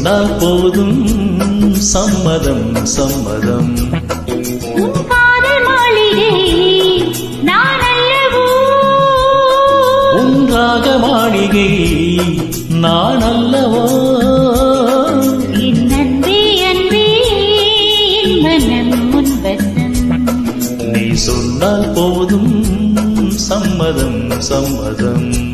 சொன்னால் போதும் சம்மதம் சம்மதம். உன் காதல் மாளிகை நான் அல்லவோ, உன் ராக மாளிகை நான் அல்லவோ. என் அன்பே அன்பே என் மனம் முன்வசம். நீ சொன்னால் போதும் சம்மதம் சம்மதம்.